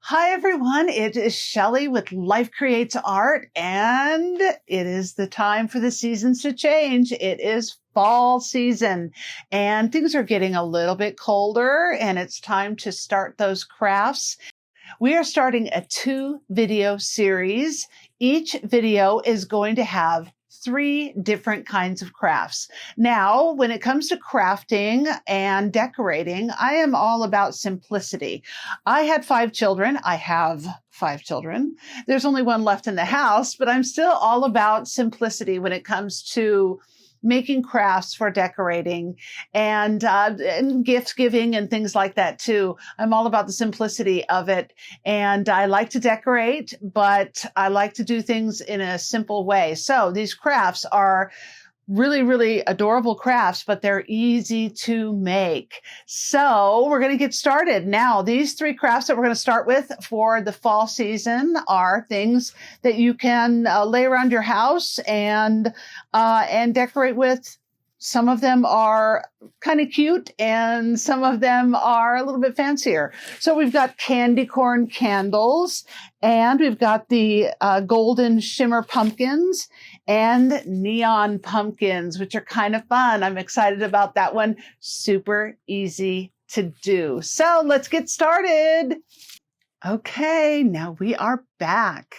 Hi everyone, it is Shelley with Life Creates Art, and it is the time for the seasons to change. It is fall season and things are getting a little bit colder and it's time to start those crafts. We are starting a 2-video series. Each video is going to have 3 different kinds of crafts. Now, when it comes to crafting and decorating, I am all about simplicity. I had 5 children. I have 5 children. There's only one left in the house, but I'm still all about simplicity when it comes to making crafts for decorating and gift giving and things like that too. I'm all about the simplicity of it. And I like to decorate, but I like to do things in a simple way. So these crafts are really, really adorable crafts, but they're easy to make. So we're going to get started. Now, these 3 crafts that we're going to start with for the fall season are things that you can lay around your house and decorate with. Some of them are kind of cute and some of them are a little bit fancier. So we've got candy corn candles and we've got the golden shimmer pumpkins and neon pumpkins, which are kind of fun. I'm excited about that one. Super easy to do. So let's get started. Okay, now we are back.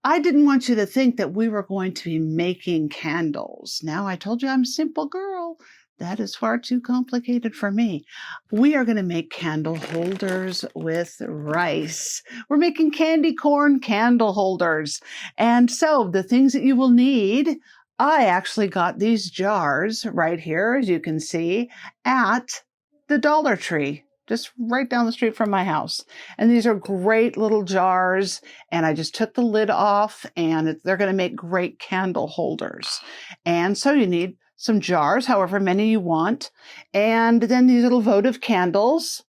I didn't want you to think that we were going to be making candles. Now, I told you I'm a simple girl. That is far too complicated for me. We are going to make candle holders with rice. We're making candy corn candle holders. And so the things that you will need, I actually got these jars right here, as you can see, at the Dollar Tree. Just right down the street from my house. And these are great little jars. And I just took the lid off and they're going to make great candle holders. And so you need some jars, however many you want. And then these little votive candles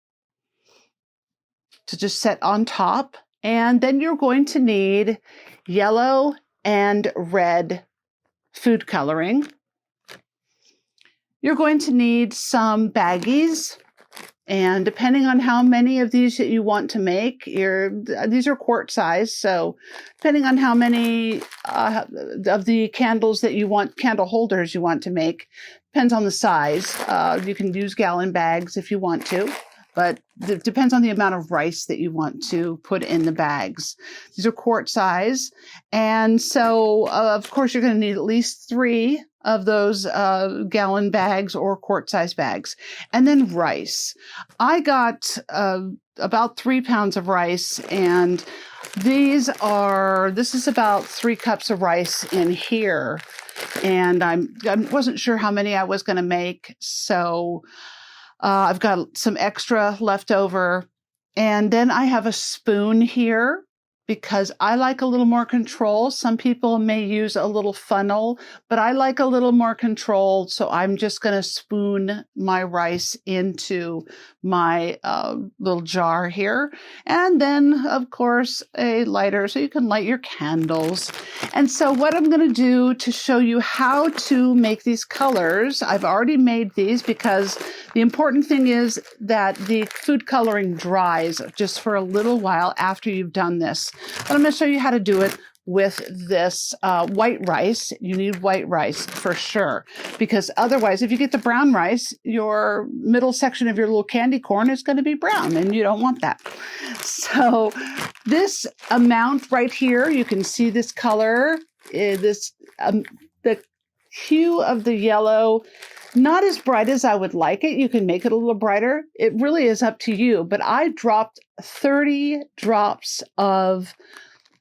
to just set on top. And then you're going to need yellow and red food coloring. You're going to need some baggies. And depending on how many of these that you want to make, these are quart size. So depending on how many of the candles that you want, candle holders you want to make, depends on the size. You can use gallon bags if you want to, but it depends on the amount of rice that you want to put in the bags. These are quart size. And so, of course, you're going to need at least 3 of those gallon bags or quart size bags. And then rice. I got about 3 pounds of rice, and this is about 3 cups of rice in here. And I wasn't sure how many I was going to make, so I've got some extra left over. And then I have a spoon here because I like a little more control. Some people may use a little funnel, but I like a little more control. So I'm just going to spoon my rice into my little jar here. And then, of course, a lighter so you can light your candles. And so what I'm going to do to show you how to make these colors, I've already made these because the important thing is that the food coloring dries just for a little while after you've done this. But I'm going to show you how to do it with this white rice. You need white rice for sure, because otherwise, if you get the brown rice, your middle section of your little candy corn is going to be brown, and you don't want that. So this amount right here, you can see this color, the hue of the yellow, not as bright as I would like it. You can make it a little brighter. It really is up to you. But I dropped 30 drops of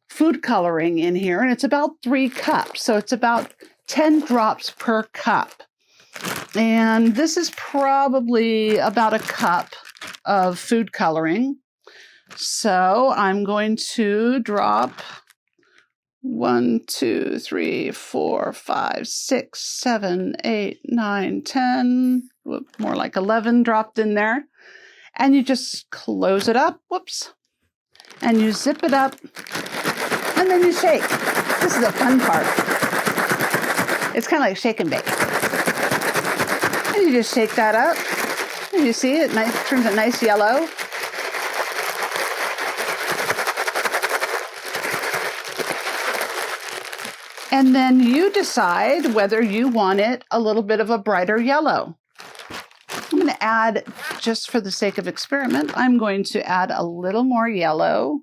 food coloring in here, and it's about 3 cups. So it's about 10 drops per cup. And this is probably about a cup of food coloring. So I'm going to drop 1, 2, 3, 4, 5, 6, 7, 8, 9, 10, more like 11 dropped in there. And you just close it up, whoops, and you zip it up, and then you shake. This is the fun part. It's kind of like shake and bake. And you just shake that up, and you see it turns a nice yellow. And then you decide whether you want it a little bit of a brighter yellow. I'm going to add, just for the sake of experiment, I'm going to add a little more yellow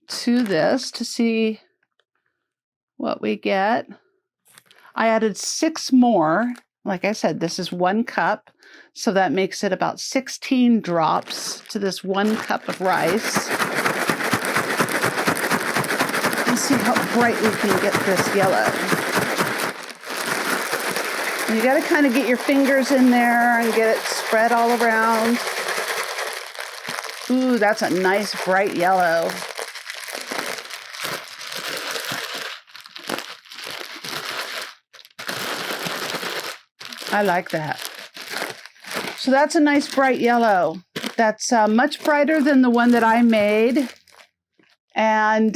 to this to see what we get. I added 6 more. Like I said, this is 1 cup, so that makes it about 16 drops to this 1 cup of rice. Let's see how bright we can get this yellow. You got to kind of get your fingers in there and get it spread all around. Ooh, that's a nice bright yellow. I like that. So that's a nice bright yellow. That's much brighter than the one that I made. And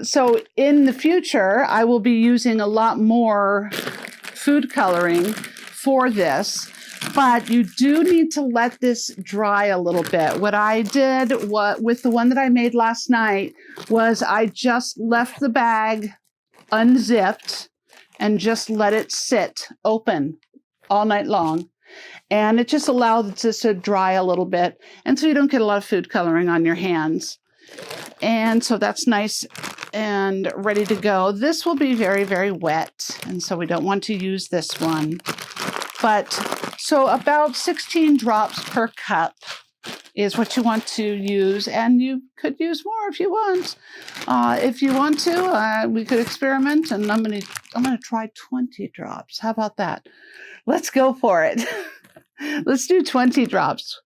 so in the future, I will be using a lot more food coloring for this, but you do need to let this dry a little bit. What I did with the one that I made last night was I just left the bag unzipped and just let it sit open all night long. And it just allowed this to dry a little bit. And so you don't get a lot of food coloring on your hands. And so that's nice and ready to go. This will be very, very wet. And so we don't want to use this one. But so about 16 drops per cup is what you want to use. And you could use more if you want. If you want to, we could experiment. And I'm going to try 20 drops. How about that? Let's go for it. Let's do 20 drops.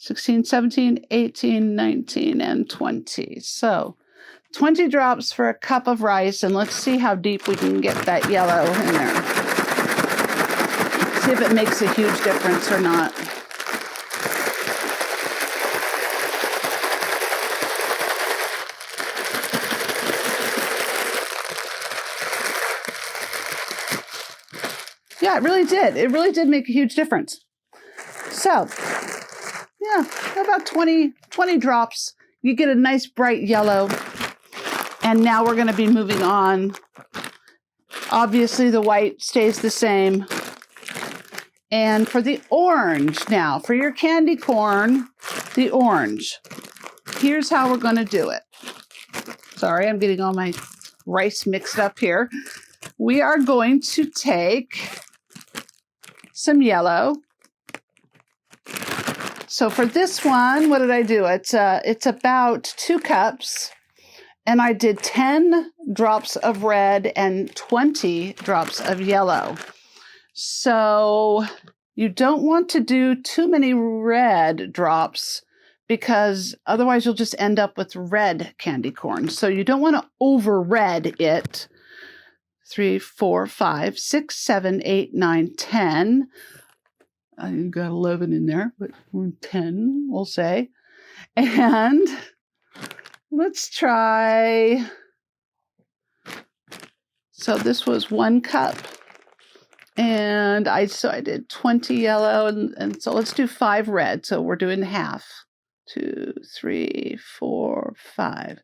16, 17, 18, 19, and 20. So 20 drops for a cup of rice, and let's see how deep we can get that yellow in there. See if it makes a huge difference or not. Yeah, it really did. It really did make a huge difference. So, yeah, about 20 drops. You get a nice bright yellow. And now we're going to be moving on. Obviously, the white stays the same. And for the orange now, for your candy corn, the orange. Here's how we're going to do it. Sorry, I'm getting all my rice mixed up here. We are going to take some yellow. So for this one, what did I do? It's about 2 cups, and I did 10 drops of red and 20 drops of yellow. So you don't want to do too many red drops because otherwise you'll just end up with red candy corn. So you don't want to over red it. 3, 4, 5, 6, 7, 8, 9, 10. I got 11 in there, but 10, we'll say. And let's try. So this was 1 cup. And I did 20 yellow. And so let's do 5 red. So we're doing half. 2, 3, 4, 5.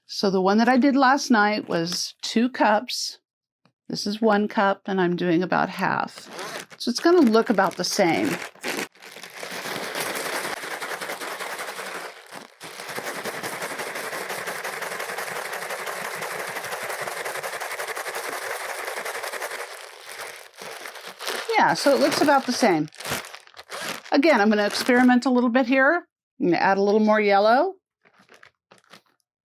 So the one that I did last night was 2 cups. This is 1 cup, and I'm doing about half. So it's going to look about the same. Yeah, so it looks about the same. Again, I'm going to experiment a little bit here. I'm going to add a little more yellow.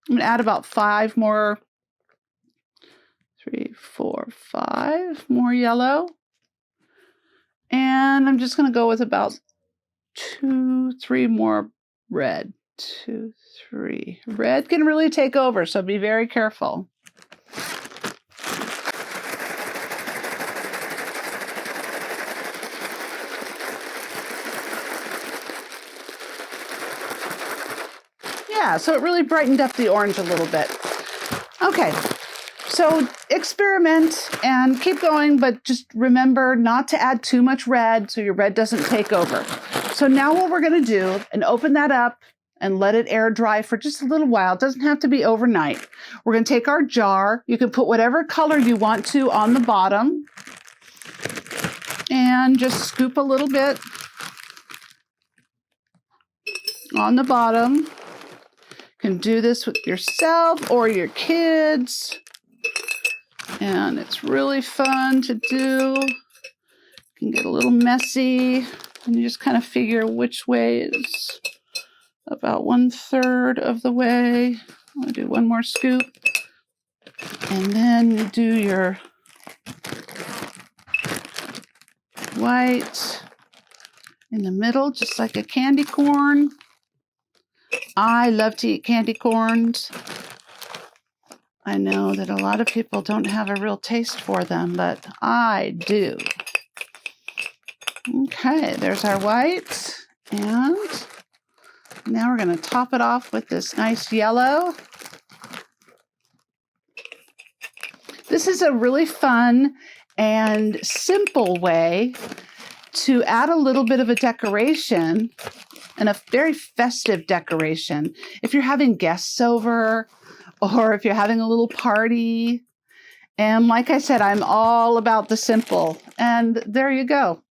I'm going to add about 5 more. 3, 4, 5 more yellow. And I'm just going to go with about 2, 3 more red. 2, 3. Red can really take over, so be very careful. Yeah, so it really brightened up the orange a little bit. Okay. So experiment and keep going, but just remember not to add too much red so your red doesn't take over. So now what we're going to do, and open that up and let it air dry for just a little while. It doesn't have to be overnight. We're going to take our jar. You can put whatever color you want to on the bottom and just scoop a little bit on the bottom. You can do this with yourself or your kids. And it's really fun to do. It can get a little messy. And you just kind of figure which way is about 1/3 of the way. I'll do one more scoop. And then you do your white in the middle, just like a candy corn. I love to eat candy corns. I know that a lot of people don't have a real taste for them, but I do. Okay, there's our white. And now we're going to top it off with this nice yellow. This is a really fun and simple way to add a little bit of a decoration, and a very festive decoration. If you're having guests over, or if you're having a little party. And like I said, I'm all about the simple. And there you go.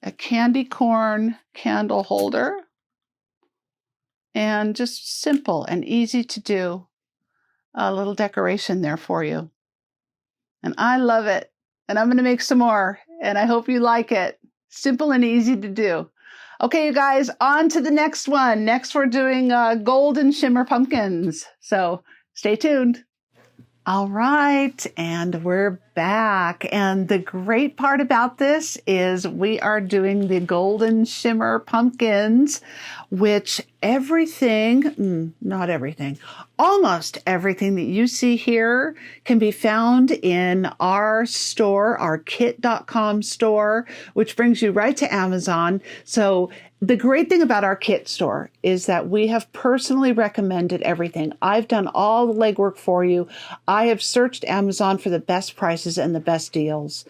A candy corn candle holder. And just simple and easy to do. A little decoration there for you. And I love it. And I'm going to make some more. And I hope you like it. Simple and easy to do. Okay, you guys, on to the next one. Next, we're doing golden shimmer pumpkins. So stay tuned. All right, and we're back. And the great part about this is we are doing the golden shimmer pumpkins, which not everything, almost everything that you see here can be found in our store, our kit.com store, which brings you right to Amazon. So the great thing about our kit store is that we have personally recommended everything. I've done all the legwork for you. I have searched Amazon for the best prices and the best deals.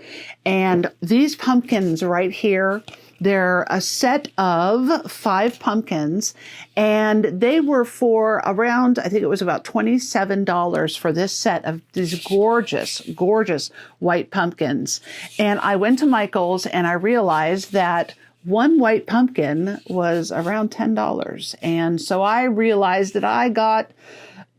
And these pumpkins right here, they're a set of 5 pumpkins, and they were for around, I think it was about $27 for this set of these gorgeous, gorgeous white pumpkins. And I went to Michael's and I realized that one white pumpkin was around $10. And so I realized that I got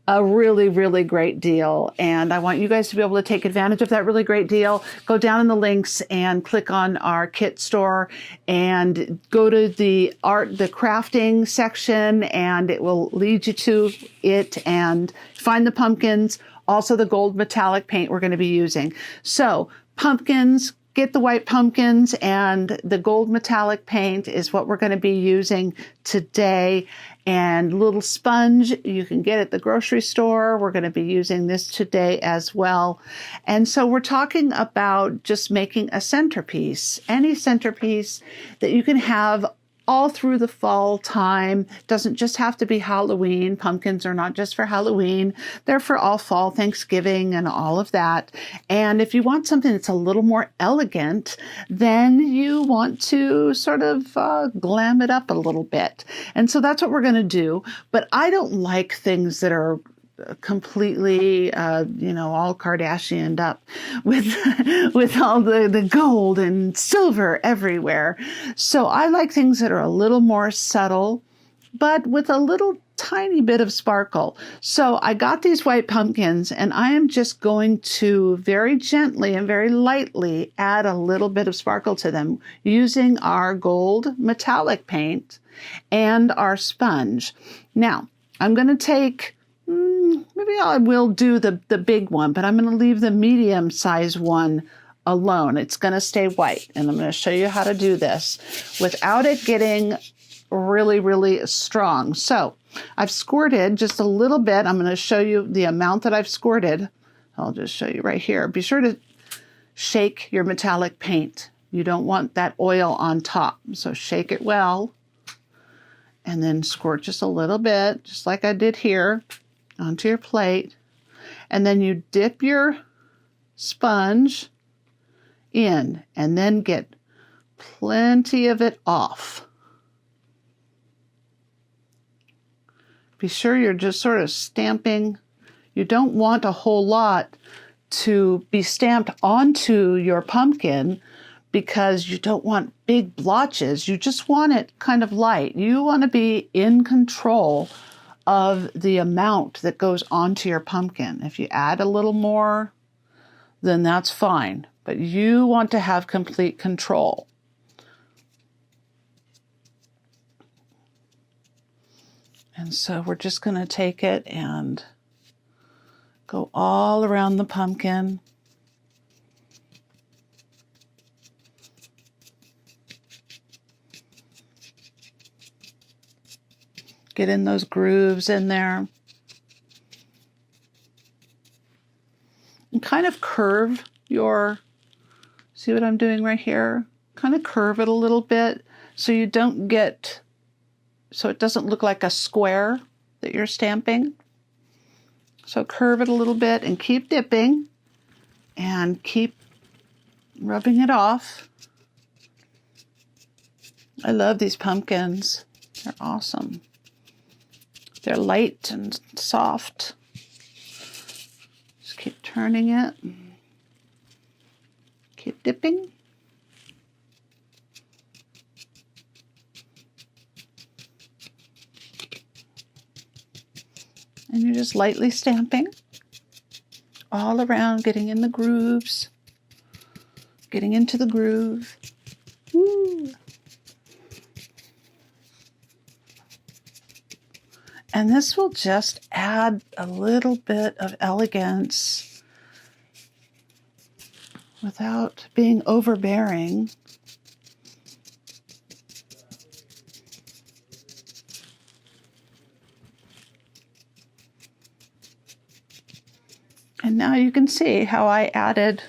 a really, really great deal. And I want you guys to be able to take advantage of that really great deal. Go down in the links and click on our kit store and go to the crafting section, and it will lead you to it and find the pumpkins, also the gold metallic paint we're going to be using. So pumpkins, get the white pumpkins, and the gold metallic paint is what we're going to be using today. And little sponge you can get at the grocery store. We're going to be using this today as well. And so we're talking about just making a centerpiece, any centerpiece that you can have all through the fall time. Doesn't just have to be Halloween. Pumpkins are not just for Halloween. They're for all fall, Thanksgiving, and all of that. And if you want something that's a little more elegant, then you want to sort of glam it up a little bit. And so that's what we're going to do. But I don't like things that are completely, all Kardashianed up with all the gold and silver everywhere. So I like things that are a little more subtle, but with a little tiny bit of sparkle. So I got these white pumpkins, and I am just going to very gently and very lightly add a little bit of sparkle to them using our gold metallic paint and our sponge. Now, I'm going to take maybe I will do the big one, but I'm going to leave the medium size one alone. It's going to stay white, and I'm going to show you how to do this without it getting really, really strong. So I've squirted just a little bit. I'm going to show you the amount that I've squirted. I'll just show you right here. Be sure to shake your metallic paint. You don't want that oil on top, so shake it well, and then squirt just a little bit, just like I did here, onto your plate. And then you dip your sponge in, and then get plenty of it off. Be sure you're just sort of stamping. You don't want a whole lot to be stamped onto your pumpkin because you don't want big blotches. You just want it kind of light. You want to be in control of the amount that goes onto your pumpkin. If you add a little more, then that's fine. But you want to have complete control. And so we're just going to take it and go all around the pumpkin. Get in those grooves in there. And kind of curve your, see what I'm doing right here? Kind of curve it a little bit so you don't get, so it doesn't look like a square that you're stamping. So curve it a little bit and keep dipping and keep rubbing it off. I love these pumpkins. They're awesome. They're light and soft. Just keep turning it. Keep dipping. And you're just lightly stamping all around, getting in the grooves, getting into the groove. Woo. And this will just add a little bit of elegance without being overbearing. And now you can see how I added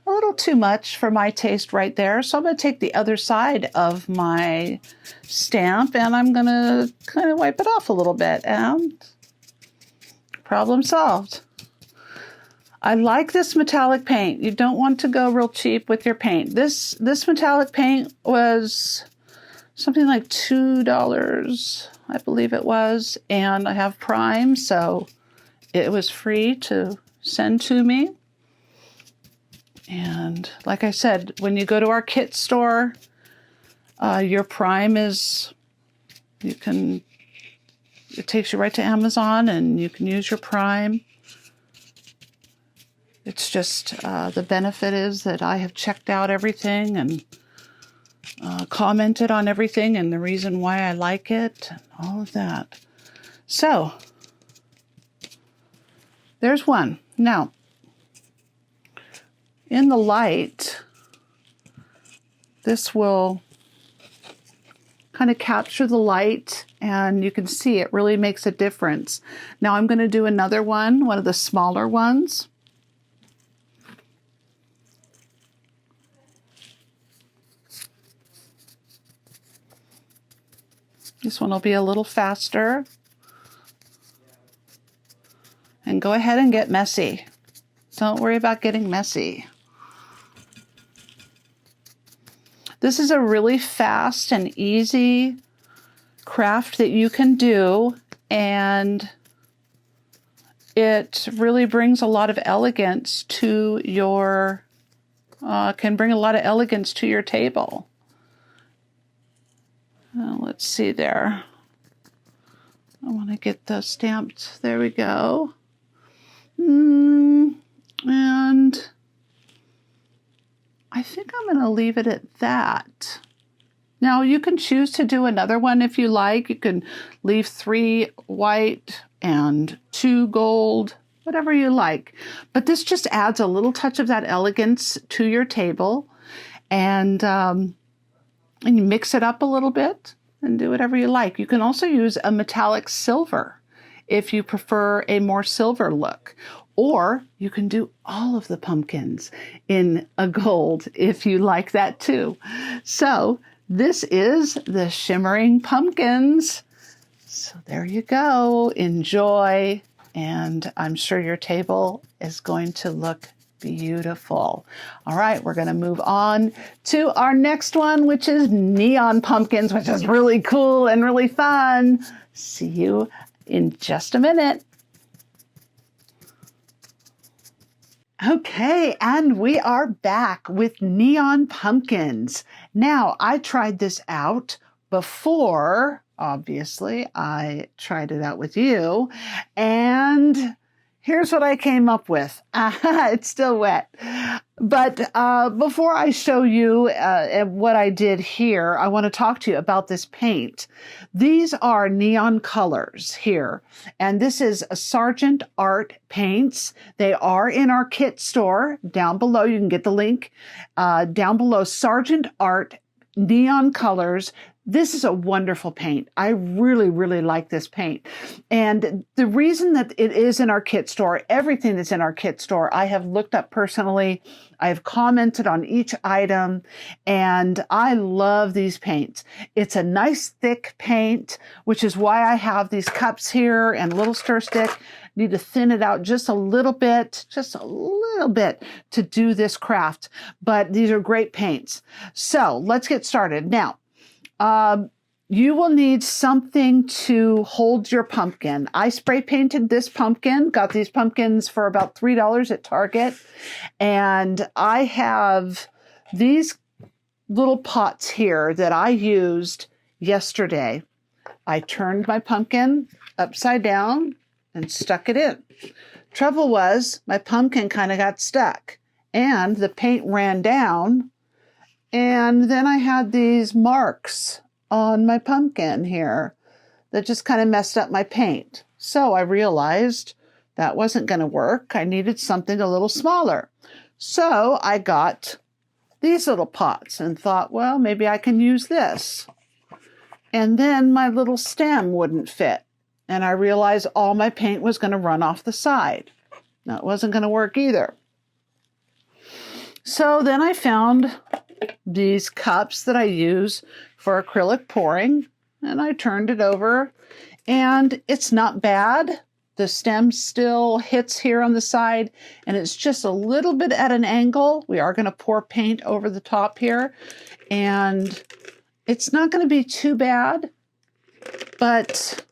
a little too much for my taste right there. So I'm going to take the other side of my stamp and I'm going to kind of wipe it off a little bit, and problem solved. I like this metallic paint. You don't want to go real cheap with your paint. This metallic paint was something like $2, I believe it was, and I have Prime, so it was free to send to me. And like I said, when you go to our kit store, your Prime is, it takes you right to Amazon and you can use your Prime. It's just, the benefit is that I have checked out everything and commented on everything and the reason why I like it and all of that. So, there's one. Now, in the light, this will kind of capture the light and you can see it really makes a difference. Now I'm going to do another one of the smaller ones. This one will be a little faster. And go ahead and get messy. Don't worry about getting messy. This is a really fast and easy craft that you can do, and it really brings a lot of elegance to your, can bring a lot of elegance to your table. Let's see there. I want to get those stamped. There we go. And I think I'm going to leave it at that. Now you can choose to do another one if you like. You can leave 3 white and 2 gold, whatever you like. But this just adds a little touch of that elegance to your table. And you mix it up a little bit and do whatever you like. You can also use a metallic silver if you prefer a more silver look. Or you can do all of the pumpkins in a gold if you like that too. So this is the Shimmering Pumpkins. So there you go. Enjoy. And I'm sure your table is going to look Beautiful. All right, we're going to move on to our next one, which is neon pumpkins, which is really cool and really fun. See you in just a minute. Okay, and we are back with neon pumpkins. Now, I tried this out before, obviously. I tried it out with you, and here's what I came up with. It's still wet. But before I show you what I did here, I want to talk to you about this paint. These are neon colors here, and this is a Sargent Art paints. They are in our kit store down below. You can get the link down below. Sargent Art neon colors. This is a wonderful paint. I really, really like this paint. And the reason that it is in our kit store, everything that's in our kit store, I have looked up personally. I have commented on each item, and I love these paints. It's a nice thick paint, which is why I have these cups here and a little stir stick. Need to thin it out just a little bit to do this craft. But these are great paints. So let's get started. Now, you will need something to hold your pumpkin. I spray painted this pumpkin, got these pumpkins for about $3 at Target. And I have these little pots here that I used yesterday. I turned my pumpkin upside down and stuck it in. Trouble was, my pumpkin kind of got stuck and the paint ran down. And then I had these marks on my pumpkin here that just kind of messed up my paint. So I realized that wasn't going to work. I needed something a little smaller. So I got these little pots and thought, well, maybe I can use this. And then my little stem wouldn't fit. And I realized all my paint was going to run off the side. Now, it wasn't going to work either. So then I found these cups that I use for acrylic pouring, and I turned it over, and it's not bad. The stem still hits here on the side, and it's just a little bit at an angle. We are going to pour paint over the top here, and it's not going to be too bad, but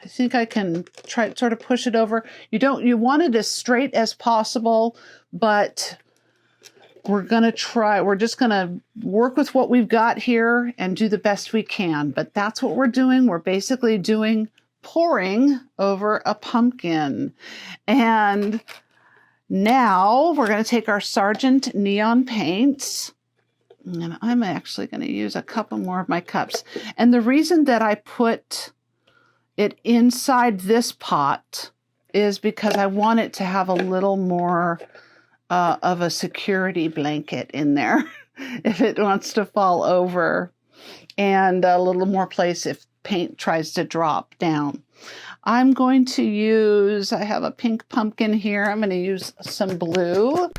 I think I can try sort of push it over. You want it as straight as possible, but we're just going to work with what we've got here and do the best we can. But that's what we're doing. We're basically doing pouring over a pumpkin. And now we're going to take our Sargent neon paints. And I'm actually going to use a couple more of my cups. And the reason that I put it inside this pot is because I want it to have a little more of a security blanket in there if it wants to fall over, and a little more place if paint tries to drop down. I'm going to use, I have a pink pumpkin here. I'm going to use some blue.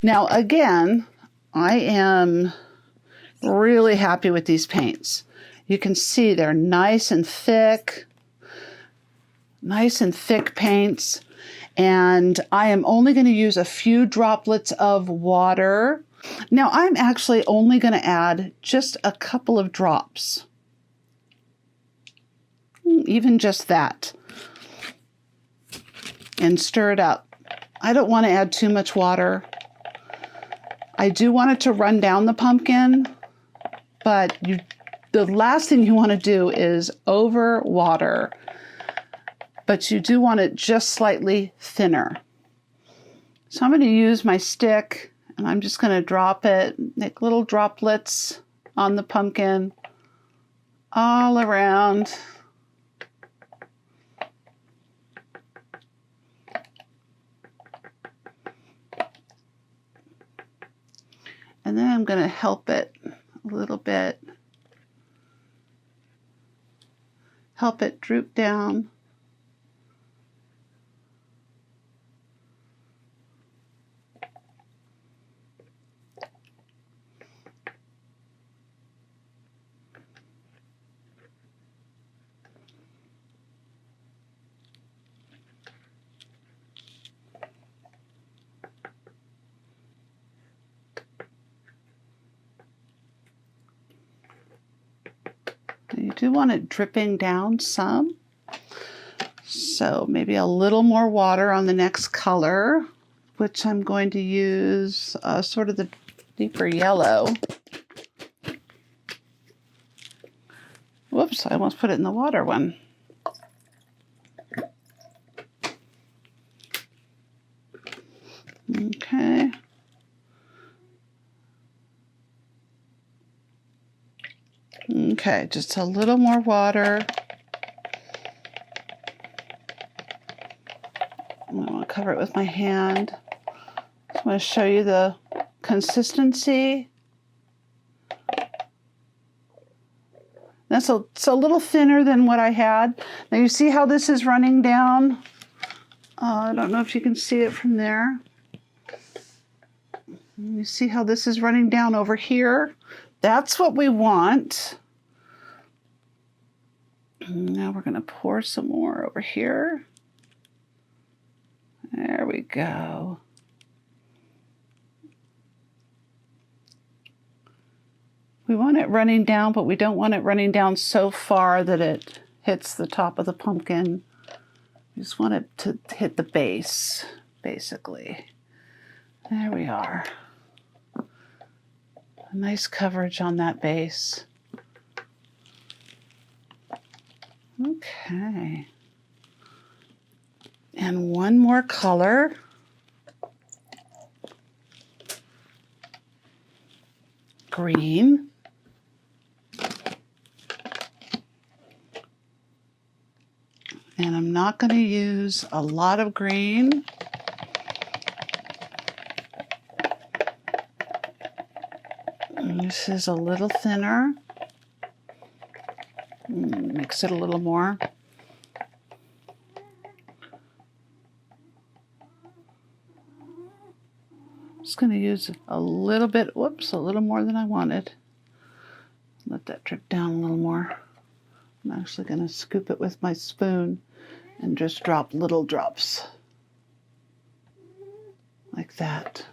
Now, again, I am really happy with these paints. You can see they're nice and thick paints. And I am only going to use a few droplets of water. Now, I'm actually only going to add just a couple of drops. Even just that. And stir it up. I don't want to add too much water. I do want it to run down the pumpkin, but the last thing you want to do is over water. But you do want it just slightly thinner. So I'm going to use my stick, and I'm just going to drop it, make little droplets on the pumpkin all around. And then I'm going to help it a little bit. Help it droop down. do want it dripping down some. So maybe a little more water on the next color, which I'm going to use sort of the deeper yellow. Whoops, I almost put it in the water one. Okay. Okay, just a little more water. I want to cover it with my hand. I want to show you the consistency. It's a little thinner than what I had. Now you see how this is running down? I don't know if you can see it from there. You see how this is running down over here? That's what we want. Now we're going to pour some more over here. There we go. We want it running down, but we don't want it running down so far that it hits the top of the pumpkin. We just want it to hit the base, basically. There we are. A nice coverage on that base. Okay. And one more color. Green. And I'm not going to use a lot of green. And this is a little thinner. Mix it a little more. Just going to use a little bit, whoops, a little more than I wanted. Let that drip down a little more. I'm actually going to scoop it with my spoon and just drop little drops like that.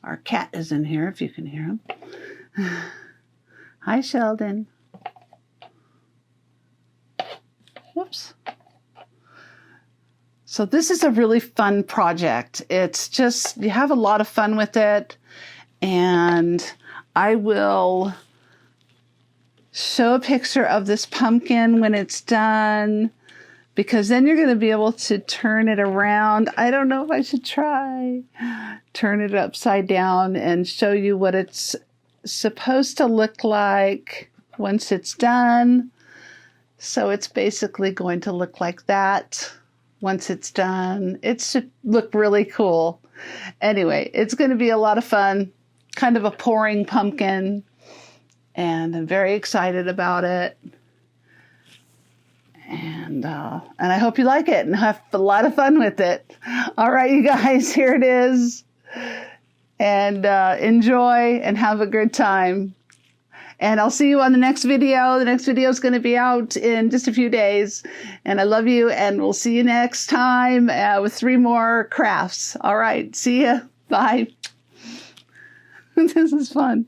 Our cat is in here, if you can hear him. Hi, Sheldon. Whoops. So this is a really fun project. It's just, you have a lot of fun with it, and I will show a picture of this pumpkin when it's done, because then you're going to be able to turn it around. I don't know if I should try. Turn it upside down and show you what it's supposed to look like once it's done. So it's basically going to look like that once it's done. It should look really cool. Anyway, it's going to be a lot of fun. Kind of a pouring pumpkin. And I'm very excited about it. And I hope you like it and have a lot of fun with it. All right, you guys, here it is. And enjoy and have a good time. And I'll see you on the next video. The next video is going to be out in just a few days. And I love you, and we'll see you next time with 3 more crafts. All right, see ya. Bye. This is fun.